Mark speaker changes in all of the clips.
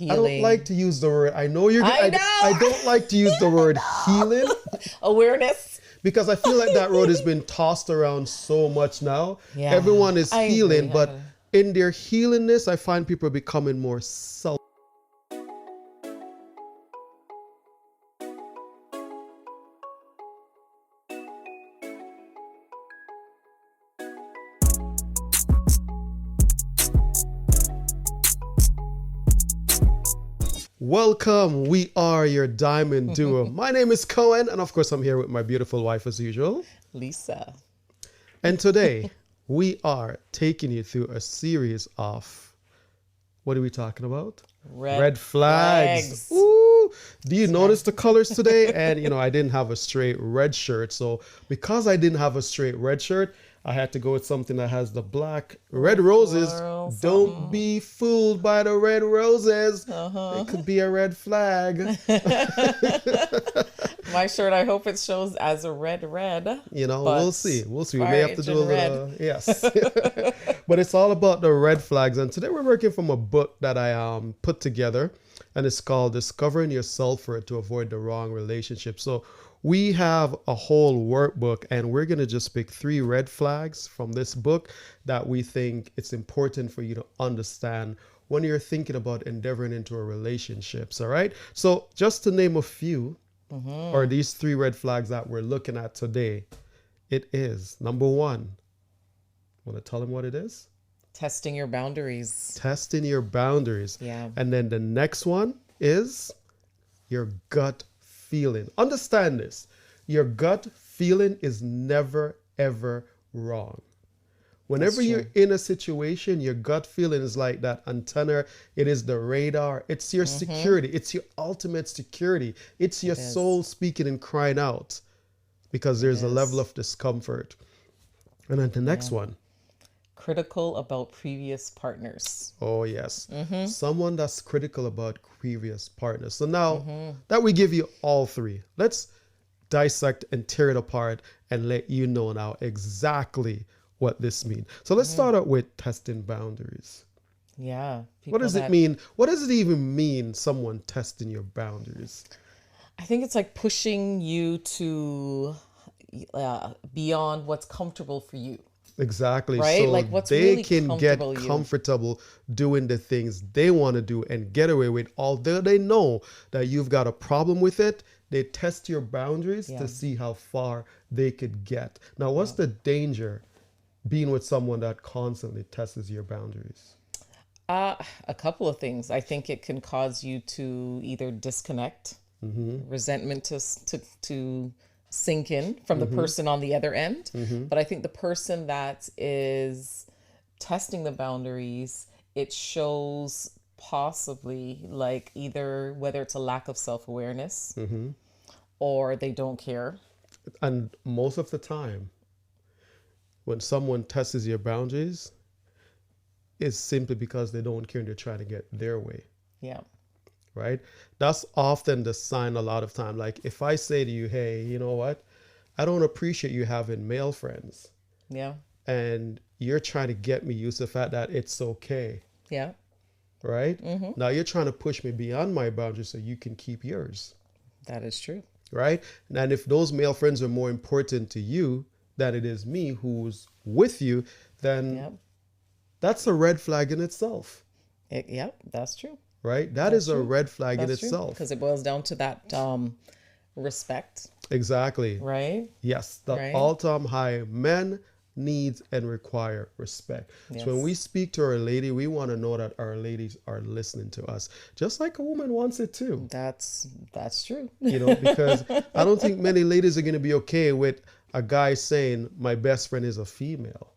Speaker 1: I don't like to use the word. I know you're.
Speaker 2: I know.
Speaker 1: I don't like to use the word healing
Speaker 2: Awareness.
Speaker 1: because I feel like that word has been tossed around so much now.
Speaker 2: Yeah,
Speaker 1: Everyone is
Speaker 2: I
Speaker 1: healing,
Speaker 2: agree.
Speaker 1: but in their healingness, I find people becoming more self. Welcome, we are your diamond duo. My name is Cohen, and of course I'm here with my beautiful wife as usual,
Speaker 2: Lisa.
Speaker 1: And today we are taking you through a series of, what are we talking about? Red flags. Ooh, do you notice the colors today? And I didn't have a straight red shirt, so because I didn't have a straight red shirt, I had to go with something that has the black red roses. Don't be fooled by the red roses. It could be a red flag.
Speaker 2: My shirt, I hope it shows as a red.
Speaker 1: We'll see. We may have to do a little, yes. But it's all about the red flags. And today we're working from a book that I put together, and it's called Discovering Yourself to Avoid the Wrong Relationship. So we have a whole workbook, and we're going to just pick 3 red flags from this book that we think it's important for you to understand when you're thinking about endeavoring into a relationships. All right. So just to name a few, or these 3 red flags that we're looking at today, it is number 1. Want to tell them what it is?
Speaker 2: Testing your boundaries.
Speaker 1: Testing your boundaries.
Speaker 2: Yeah.
Speaker 1: And then the next one is your gut feeling. Understand this. Your gut feeling is never, ever wrong. Whenever you're in a situation, your gut feeling is like that antenna. It is the radar. It's your security. It's your ultimate security. It's your soul speaking and crying out because there's a level of discomfort. And then the next one.
Speaker 2: Critical about previous partners.
Speaker 1: Oh, yes. Someone that's critical about previous partners. So now that we give you all 3, let's dissect and tear it apart and let you know now exactly what this means. So let's start out with testing boundaries.
Speaker 2: Yeah.
Speaker 1: What does it mean? What does it even mean, someone testing your boundaries?
Speaker 2: I think it's like pushing you to beyond what's comfortable for you.
Speaker 1: Exactly.
Speaker 2: Right?
Speaker 1: So
Speaker 2: like what's
Speaker 1: they
Speaker 2: really
Speaker 1: can get comfortable doing the things they want to do and get away with. Although they know that you've got a problem with it, they test your boundaries to see how far they could get. Now, what's the danger being with someone that constantly tests your boundaries?
Speaker 2: A couple of things. I think it can cause you to either disconnect, resentment to sink in from the person on the other end. But I think the person that is testing the boundaries, it shows possibly like either whether it's a lack of self-awareness or they don't care.
Speaker 1: And most of the time, when someone tests your boundaries, it's simply because they don't care and they're trying to get their way.
Speaker 2: Yeah.
Speaker 1: Right? That's often the sign a lot of time. Like if I say to you, hey, you know what? I don't appreciate you having male friends.
Speaker 2: Yeah.
Speaker 1: And you're trying to get me used to the fact that it's okay.
Speaker 2: Yeah.
Speaker 1: Right? Now you're trying to push me beyond my boundaries so you can keep yours.
Speaker 2: That is true.
Speaker 1: Right? And if those male friends are more important to you than it is me who's with you, then that's a red flag in itself.
Speaker 2: That's true.
Speaker 1: Right? That's is true. A red flag in itself.
Speaker 2: Because it boils down to that respect.
Speaker 1: Exactly.
Speaker 2: Right?
Speaker 1: Yes. The all-time high. Men needs and require respect. Yes. So when we speak to our lady, we want to know that our ladies are listening to us. Just like a woman wants it too.
Speaker 2: That's true.
Speaker 1: Because I don't think many ladies are going to be okay with a guy saying my best friend is a female.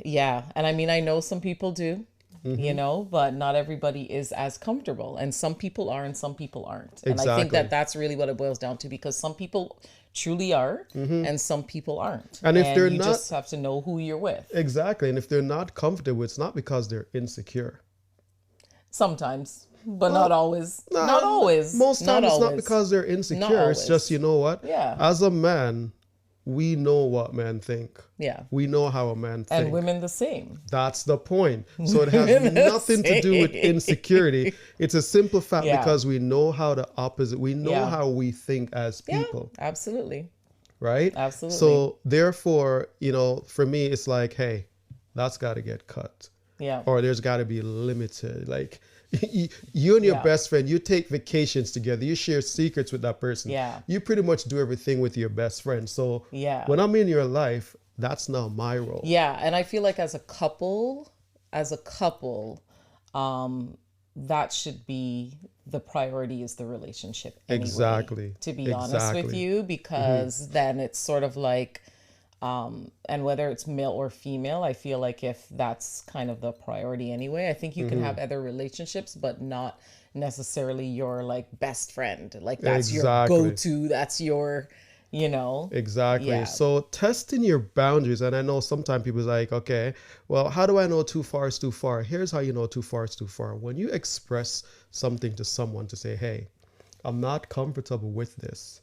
Speaker 2: Yeah. And I mean, I know some people do. But not everybody is as comfortable, and some people are and some people aren't. And I think that that's really what it boils down to, because some people truly are and some people aren't.
Speaker 1: And if they're
Speaker 2: you
Speaker 1: not,
Speaker 2: just have to know who you're with.
Speaker 1: Exactly. And if they're not comfortable, it's not because they're insecure.
Speaker 2: Sometimes, but not always. Not always.
Speaker 1: Most times it's not because they're insecure. It's just, you know what?
Speaker 2: Yeah.
Speaker 1: As a man, we know what men think.
Speaker 2: Yeah.
Speaker 1: We know how a man thinks.
Speaker 2: And women the same.
Speaker 1: That's the point. So it has nothing to do with insecurity. It's a simple fact because we know how the opposite, we know how we think as people.
Speaker 2: Yeah, absolutely.
Speaker 1: Right?
Speaker 2: Absolutely.
Speaker 1: So therefore, you know, for me, it's like, hey, that's got to get cut.
Speaker 2: Yeah.
Speaker 1: Or there's got to be limited. Like you and your best friend, you take vacations together, you share secrets with that person.
Speaker 2: Yeah.
Speaker 1: You pretty much do everything with your best friend. So when I'm in your life, that's not my role.
Speaker 2: Yeah. And I feel like as a couple, that should be the priority, is the relationship anyway,
Speaker 1: exactly,
Speaker 2: to be honest with you, because then it's sort of like, and whether it's male or female, I feel like if that's kind of the priority anyway, I think you can have other relationships, but not necessarily your like best friend. Like that's your go-to, that's your, you know.
Speaker 1: Exactly. So testing your boundaries. And I know sometimes people's like, okay, well, how do I know too far is too far? Here's how you know too far is too far. When you express something to someone to say, hey, I'm not comfortable with this.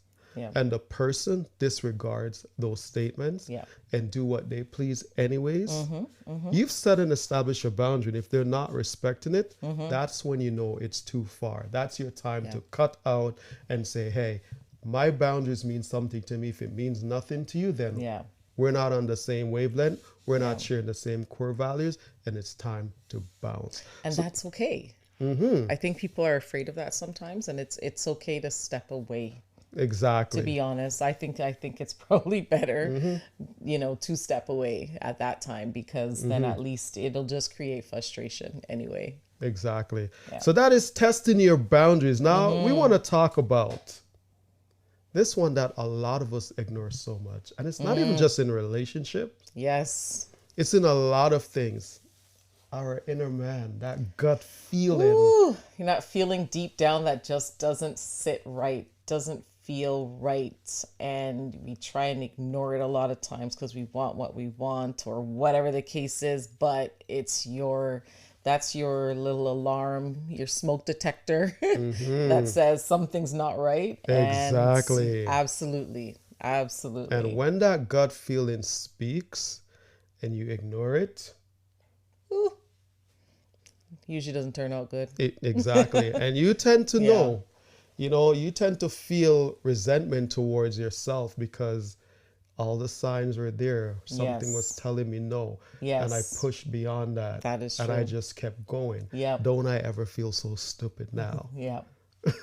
Speaker 1: And the person disregards those statements and do what they please anyways. You've set and established a boundary. And if they're not respecting it, that's when you know it's too far. That's your time to cut out and say, hey, my boundaries mean something to me. If it means nothing to you, then we're not on the same wavelength. We're not sharing the same core values, and it's time to bounce.
Speaker 2: And that's okay. I think people are afraid of that sometimes, and it's okay to step away.
Speaker 1: Exactly.
Speaker 2: To be honest, I think it's probably better, you know, to step away at that time, because then at least it'll just create frustration anyway.
Speaker 1: Exactly. So that is testing your boundaries. Now we want to talk about this one that a lot of us ignore so much. And it's not even just in relationships.
Speaker 2: Yes.
Speaker 1: It's in a lot of things. Our inner man, that gut feeling.
Speaker 2: Ooh, you're not feeling deep down that just doesn't sit right, doesn't feel right. And we try and ignore it a lot of times because we want what we want or whatever the case is. But that's your little alarm, your smoke detector that says something's not right.
Speaker 1: Exactly.
Speaker 2: And absolutely.
Speaker 1: And when that gut feeling speaks and you ignore it,
Speaker 2: usually doesn't turn out good.
Speaker 1: Exactly. And you tend to know, you know, you tend to feel resentment towards yourself because all the signs were there. Something was telling me no. And I pushed beyond that.
Speaker 2: That is true.
Speaker 1: And I just kept going. Don't I ever feel so stupid now?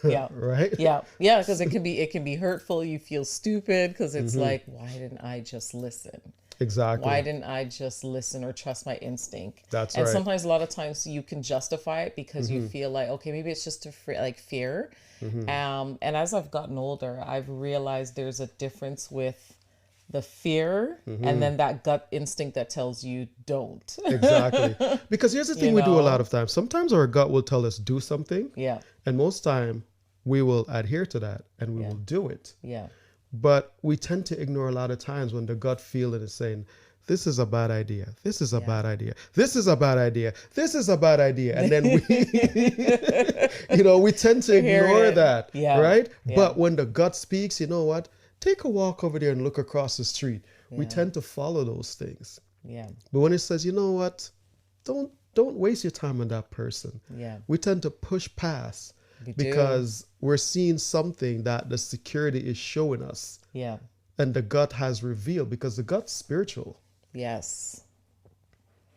Speaker 1: Right?
Speaker 2: Yeah, because it can be hurtful. You feel stupid because it's like, why didn't I just listen?
Speaker 1: Exactly.
Speaker 2: Why didn't I just listen or trust my instinct?
Speaker 1: That's
Speaker 2: and
Speaker 1: right.
Speaker 2: Sometimes a lot of times you can justify it because you feel like, okay, maybe it's just fear. And as I've gotten older, I've realized there's a difference with the fear and then that gut instinct that tells you don't.
Speaker 1: Exactly. Because here's the thing we do a lot of times. Sometimes our gut will tell us do something. And most time we will adhere to that and we will do it. But we tend to ignore a lot of times when the gut feeling is saying, this is a bad idea. This is a bad idea. This is a bad idea. This is a bad idea. And then we, we tend to ignore that. Right? But when the gut speaks, you know what? Take a walk over there and look across the street. We tend to follow those things. But when it says, you know what? Don't waste your time on that person. We tend to push past. Because we're seeing something that the security is showing us. And the gut has revealed, because the gut's spiritual. That's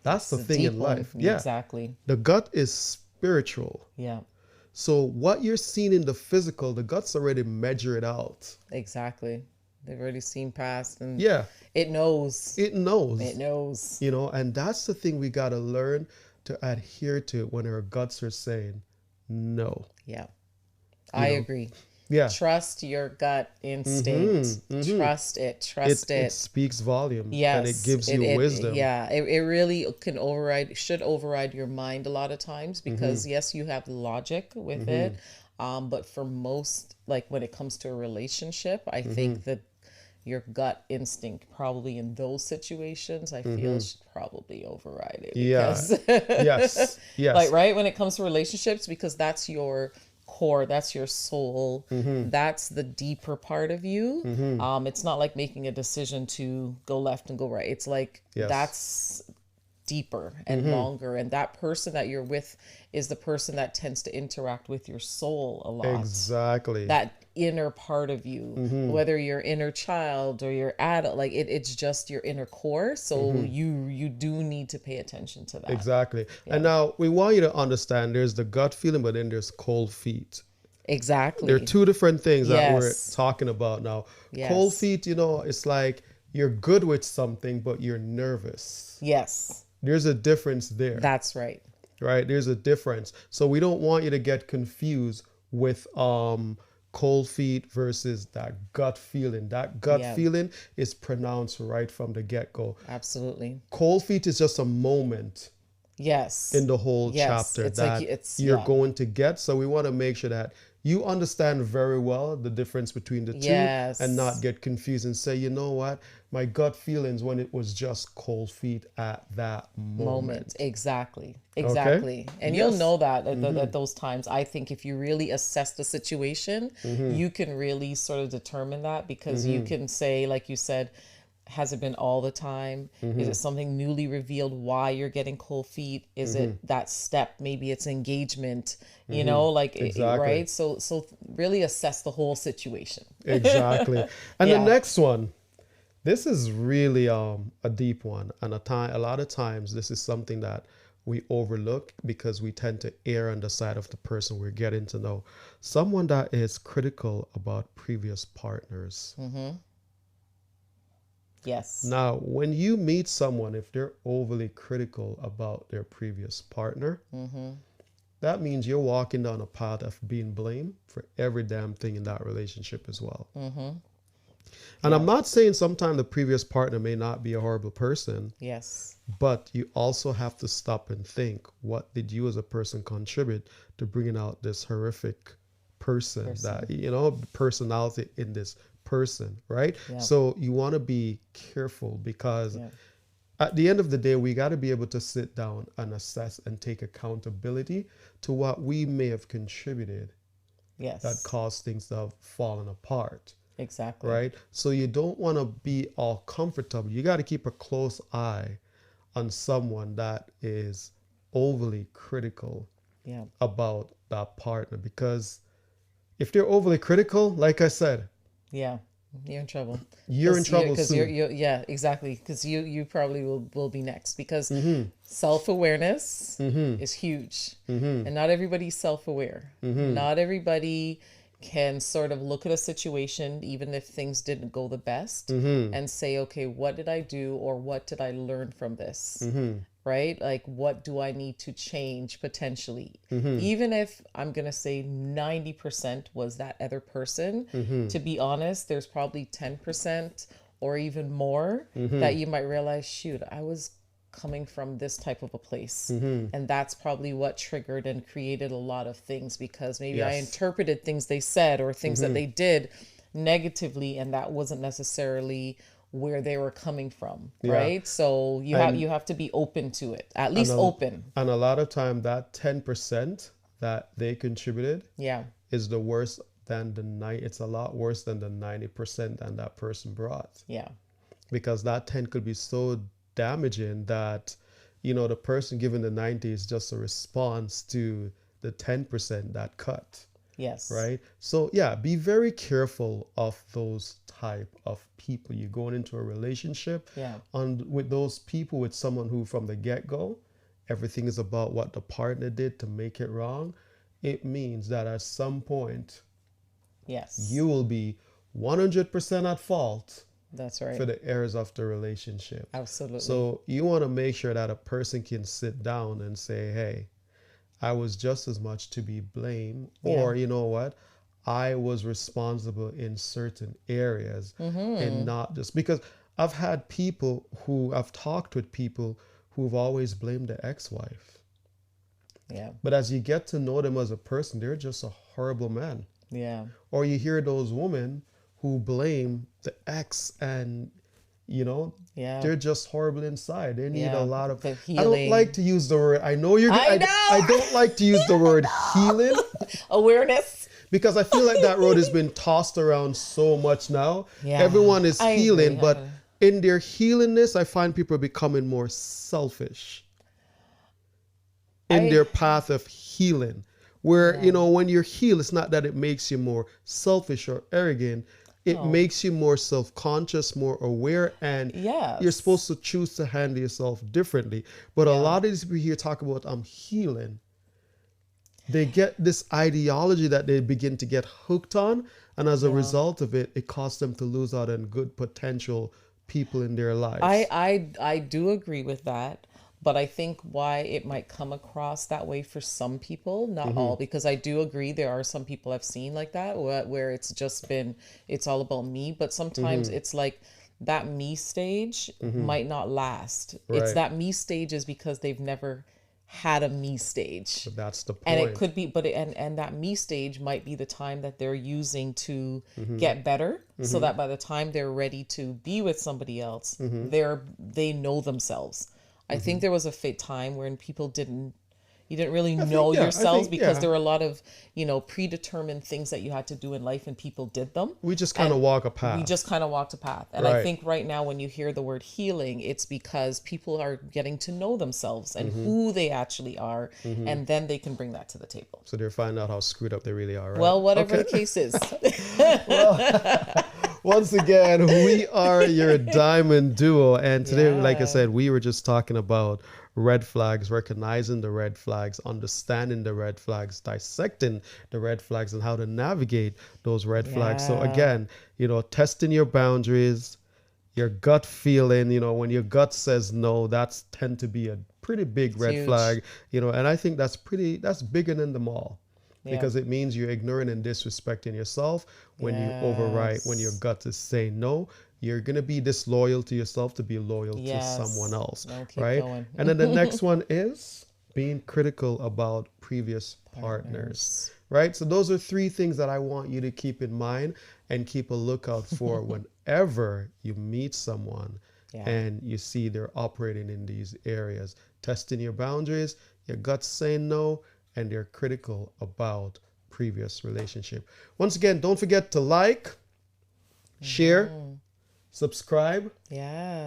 Speaker 1: the thing in life.
Speaker 2: Exactly.
Speaker 1: The gut is spiritual. So what you're seeing in the physical, the gut's already measured out.
Speaker 2: Exactly. They've already seen past and it knows.
Speaker 1: It knows.
Speaker 2: It knows.
Speaker 1: And that's the thing we got to learn to adhere to when our guts are saying no.
Speaker 2: I agree. Trust your gut instinct. Trust it.
Speaker 1: It speaks volume. And it gives you wisdom.
Speaker 2: It really should override your mind a lot of times because yes, you have logic with it. But for most, like when it comes to a relationship, I think that your gut instinct probably in those situations, I feel should probably override it. Because,
Speaker 1: Yes.
Speaker 2: Like, right. When it comes to relationships, because that's your core, that's your soul, that's the deeper part of you. It's not like making a decision to go left and go right. It's like that's deeper and longer, and that person that you're with is the person that tends to interact with your soul a lot.
Speaker 1: Exactly.
Speaker 2: That inner part of you, whether your inner child or your adult, like it's just your inner core. So you do need to pay attention to that.
Speaker 1: Exactly. And now we want you to understand there's the gut feeling, but then there's cold feet.
Speaker 2: Exactly.
Speaker 1: There are two different things that we're talking about now. Cold feet, it's like you're good with something, but you're nervous.
Speaker 2: Yes.
Speaker 1: There's a difference there.
Speaker 2: That's right.
Speaker 1: Right? There's a difference. So we don't want you to get confused with cold feet versus that gut feeling. That gut feeling is pronounced right from the get-go.
Speaker 2: Absolutely.
Speaker 1: Cold feet is just a moment.
Speaker 2: Yes.
Speaker 1: In the whole chapter
Speaker 2: it's
Speaker 1: that
Speaker 2: like
Speaker 1: you're going to get. So we want to make sure that you understand very well the difference between the two and not get confused and say, you know what, my gut feelings when it was just cold feet at that moment.
Speaker 2: Exactly. Okay? And you'll know that at those times. I think if you really assess the situation, you can really sort of determine that, because you can say, like you said, has it been all the time? Is it something newly revealed why you're getting cold feet? Is it that step? Maybe it's engagement, right? So really assess the whole situation.
Speaker 1: Exactly. And the next one, this is really a deep one. And a lot of times this is something that we overlook because we tend to err on the side of the person we're getting to know. Someone that is critical about previous partners.
Speaker 2: Yes.
Speaker 1: Now, when you meet someone, if they're overly critical about their previous partner, that means you're walking down a path of being blamed for every damn thing in that relationship as well. And I'm not saying sometimes the previous partner may not be a horrible person.
Speaker 2: Yes.
Speaker 1: But you also have to stop and think, what did you as a person contribute to bringing out this horrific person. That, personality in this person, right? Yeah. So you want to be careful because at the end of the day, we got to be able to sit down and assess and take accountability to what we may have contributed that caused things to have fallen apart.
Speaker 2: Exactly.
Speaker 1: Right? So you don't want to be all comfortable. You got to keep a close eye on someone that is overly critical about that partner, because if they're overly critical, like I said,
Speaker 2: you're in trouble.
Speaker 1: You're in trouble soon.
Speaker 2: Exactly. Because you probably will be next, because self-awareness is huge, and not everybody's self-aware. Not everybody can sort of look at a situation, even if things didn't go the best, and say, okay, what did I do, or what did I learn from this? Right? Like, what do I need to change potentially? Even if I'm going to say 90% was that other person, to be honest, there's probably 10% or even more that you might realize, shoot, I was coming from this type of a place. And that's probably what triggered and created a lot of things, because maybe I interpreted things they said or things that they did negatively, and that wasn't necessarily where they were coming from, right? So you have to be open to it, at least open.
Speaker 1: And a lot of time that 10% that they contributed is the worst than it's a lot worse than the 90% that that person brought. Because that 10 could be so damaging that, the person given the 90 is just a response to the 10% that cut. Right? So be very careful of those type of people. You're going into a relationship and with those people, with someone who from the get-go, everything is about what the partner did to make it wrong. It means that at some point, you will be 100% at fault.
Speaker 2: That's right.
Speaker 1: For the errors of the relationship.
Speaker 2: Absolutely.
Speaker 1: So you want to make sure that a person can sit down and say, hey, I was just as much to be blamed, or you know what, I was responsible in certain areas, and not just because I've talked with people who've always blamed the ex-wife. But as you get to know them as a person, they're just a horrible man. Or you hear those women who blame the ex, and you know,
Speaker 2: Yeah.
Speaker 1: they're just horrible inside. They need a lot of,
Speaker 2: the
Speaker 1: I
Speaker 2: healing.
Speaker 1: don't like to use the word, I know you're
Speaker 2: I know.
Speaker 1: I don't like to use the word healing
Speaker 2: Awareness.
Speaker 1: because I feel like that word has been tossed around so much now.
Speaker 2: Yeah,
Speaker 1: Everyone is
Speaker 2: I
Speaker 1: healing,
Speaker 2: agree.
Speaker 1: but in their healingness, I find people becoming more selfish in their path of healing. Where, you know, when you're healed, it's not that it makes you more selfish or arrogant. It makes you more self-conscious, more aware, and you're supposed to choose to handle yourself differently. But a lot of these people here talk about I'm healing. They get this ideology that they begin to get hooked on, and as a result of it, it causes them to lose out on good potential people in their lives.
Speaker 2: I do agree with that. But I think why it might come across that way for some people, not all, because I do agree there are some people I've seen like that where it's just been, it's all about me. But sometimes it's like that me stage might not last.
Speaker 1: Right.
Speaker 2: It's that me stage is because they've never had a me stage.
Speaker 1: But that's the point.
Speaker 2: And it could be, but and that me stage might be the time that they're using to get better, so that by the time they're ready to be with somebody else, they know themselves. I think there was a time when people you didn't really know yourselves because there were a lot of, you know, predetermined things that you had to do in life and people did them.
Speaker 1: We just kind of walk a path.
Speaker 2: We just kind of walked a path. And I think right now when you hear the word healing, it's because people are getting to know themselves and who they actually are. And then they can bring that to the table.
Speaker 1: So they're finding out how screwed up they really are, right?
Speaker 2: Well, whatever the case is.
Speaker 1: Well, once again, we are your diamond duo. And today, like I said, we were just talking about red flags, recognizing the red flags, understanding the red flags, dissecting the red flags, and how to navigate those red flags. So again, you know, testing your boundaries, your gut feeling, you know, when your gut says no, that's tend to be a pretty big red flag, you know, and I think that's bigger than them all. Because it means you're ignoring and disrespecting yourself when you override, when your gut is saying no. You're going to be disloyal to yourself to be loyal to someone else, right? And then the next one is being critical about previous partners, right? So those are three things that I want you to keep in mind and keep a lookout for whenever you meet someone and you see they're operating in these areas, testing your boundaries, your gut's saying no, and they're critical about previous relationship. Once again, don't forget to like, share, subscribe,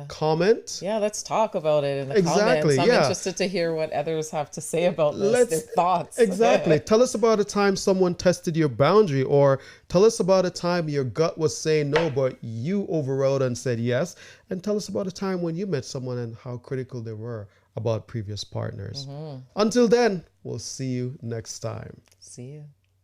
Speaker 1: comment.
Speaker 2: Yeah, let's talk about it in the comments. I'm interested to hear what others have to say about this, their thoughts.
Speaker 1: Exactly. Tell us about a time someone tested your boundary, or tell us about a time your gut was saying no, but you overrode and said yes. And tell us about a time when you met someone and how critical they were about previous partners. Until then, we'll see you next time.
Speaker 2: See you.